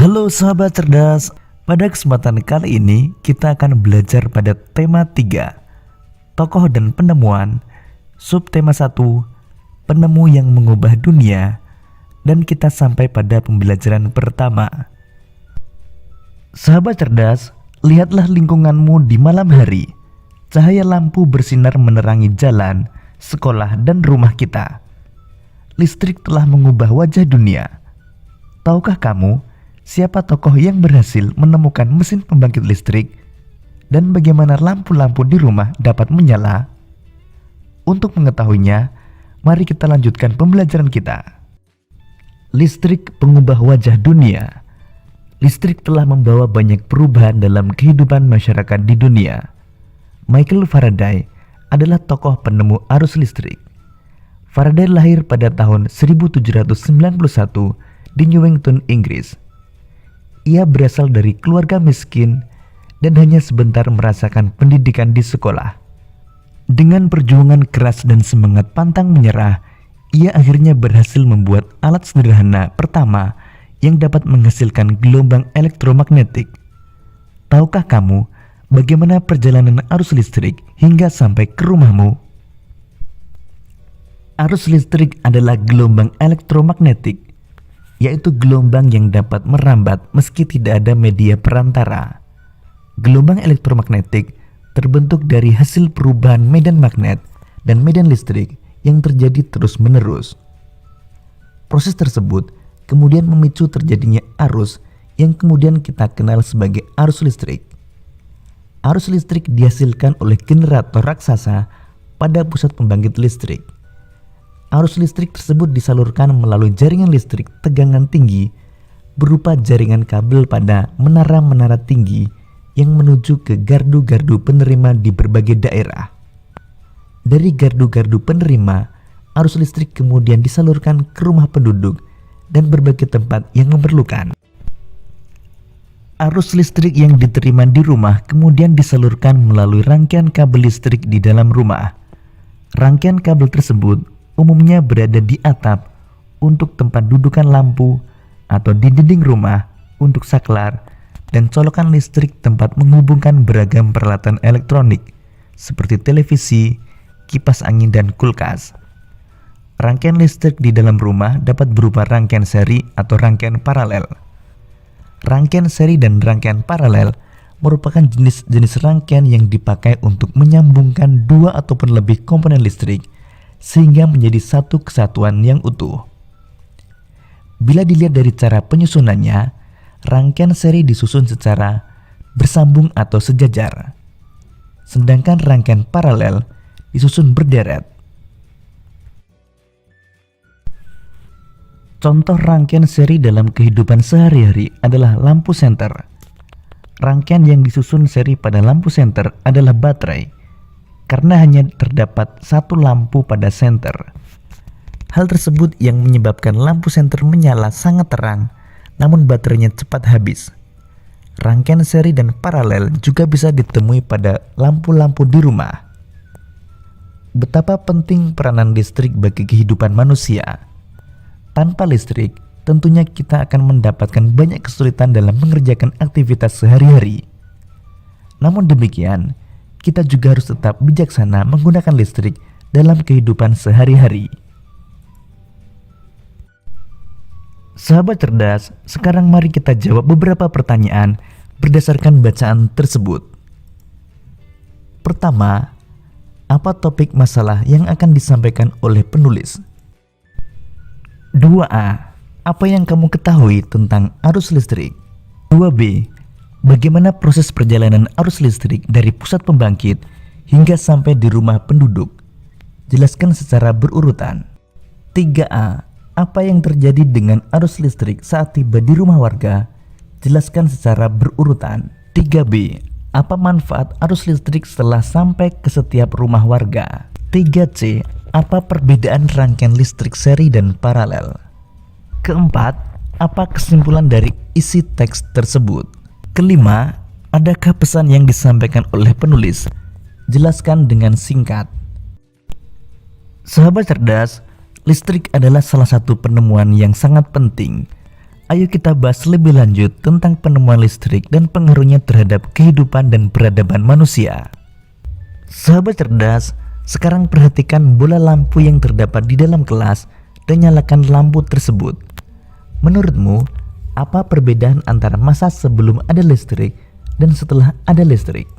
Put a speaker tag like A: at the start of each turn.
A: Halo sahabat cerdas, pada kesempatan kali ini kita akan belajar pada tema 3, tokoh dan penemuan, subtema 1, penemu yang mengubah dunia, dan kita sampai pada pembelajaran pertama. Sahabat cerdas, lihatlah lingkunganmu di malam hari. Cahaya lampu bersinar menerangi jalan, sekolah, dan rumah kita. Listrik telah mengubah wajah dunia. Tahukah kamu siapa tokoh yang berhasil menemukan mesin pembangkit listrik dan bagaimana lampu-lampu di rumah dapat menyala? Untuk mengetahuinya, mari kita lanjutkan pembelajaran kita. Listrik pengubah wajah dunia. Listrik telah membawa banyak perubahan dalam kehidupan masyarakat di dunia. Michael Faraday adalah tokoh penemu arus listrik. Faraday lahir pada tahun 1791 di Newington, Inggris. Ia berasal dari keluarga miskin dan hanya sebentar merasakan pendidikan di sekolah. Dengan perjuangan keras dan semangat pantang menyerah, ia akhirnya berhasil membuat alat sederhana pertama yang dapat menghasilkan gelombang elektromagnetik. Tahukah kamu bagaimana perjalanan arus listrik hingga sampai ke rumahmu? Arus listrik adalah gelombang elektromagnetik, yaitu gelombang yang dapat merambat meski tidak ada media perantara. Gelombang elektromagnetik terbentuk dari hasil perubahan medan magnet dan medan listrik yang terjadi terus-menerus. Proses tersebut kemudian memicu terjadinya arus yang kemudian kita kenal sebagai arus listrik. Arus listrik dihasilkan oleh generator raksasa pada pusat pembangkit listrik. Arus listrik tersebut disalurkan melalui jaringan listrik tegangan tinggi berupa jaringan kabel pada menara-menara tinggi yang menuju ke gardu-gardu penerima di berbagai daerah. Dari gardu-gardu penerima, arus listrik kemudian disalurkan ke rumah penduduk dan berbagai tempat yang memerlukan. Arus listrik yang diterima di rumah kemudian disalurkan melalui rangkaian kabel listrik di dalam rumah. Rangkaian kabel tersebut umumnya berada di atap untuk tempat dudukan lampu atau di dinding rumah untuk saklar dan colokan listrik tempat menghubungkan beragam peralatan elektronik seperti televisi, kipas angin, dan kulkas. Rangkaian listrik di dalam rumah dapat berupa rangkaian seri atau rangkaian paralel. Rangkaian seri dan rangkaian paralel merupakan jenis-jenis rangkaian yang dipakai untuk menyambungkan dua ataupun lebih komponen listrik sehingga menjadi satu kesatuan yang utuh. Bila dilihat dari cara penyusunannya, rangkaian seri disusun secara bersambung atau sejajar, sedangkan rangkaian paralel disusun berderet. Contoh rangkaian seri dalam kehidupan sehari-hari adalah lampu senter. Rangkaian yang disusun seri pada lampu senter adalah baterai, karena hanya terdapat satu lampu pada senter. Hal tersebut yang menyebabkan lampu senter menyala sangat terang, namun baterainya cepat habis. Rangkaian seri dan paralel juga bisa ditemui pada lampu-lampu di rumah. Betapa penting peranan listrik bagi kehidupan manusia. Tanpa listrik, tentunya kita akan mendapatkan banyak kesulitan dalam mengerjakan aktivitas sehari-hari. Namun demikian, kita juga harus tetap bijaksana menggunakan listrik dalam kehidupan sehari-hari. Sahabat cerdas, sekarang mari kita jawab beberapa pertanyaan berdasarkan bacaan tersebut. Pertama, apa topik masalah yang akan disampaikan oleh penulis? 2a. Apa yang kamu ketahui tentang arus listrik? 2b. Bagaimana proses perjalanan arus listrik dari pusat pembangkit hingga sampai di rumah penduduk? Jelaskan secara berurutan. 3a. Apa yang terjadi dengan arus listrik saat tiba di rumah warga? Jelaskan secara berurutan. 3b. Apa manfaat arus listrik setelah sampai ke setiap rumah warga? 3c. Apa perbedaan rangkaian listrik seri dan paralel? Keempat, apa kesimpulan dari isi teks tersebut? Kelima, adakah pesan yang disampaikan oleh penulis? Jelaskan dengan singkat. Sahabat cerdas, listrik adalah salah satu penemuan yang sangat penting. Ayo kita bahas lebih lanjut tentang penemuan listrik dan pengaruhnya terhadap kehidupan dan peradaban manusia. Sahabat cerdas, sekarang perhatikan bola lampu yang terdapat di dalam kelas dan nyalakan lampu tersebut. Menurutmu, apa perbedaan antara masa sebelum ada listrik dan setelah ada listrik?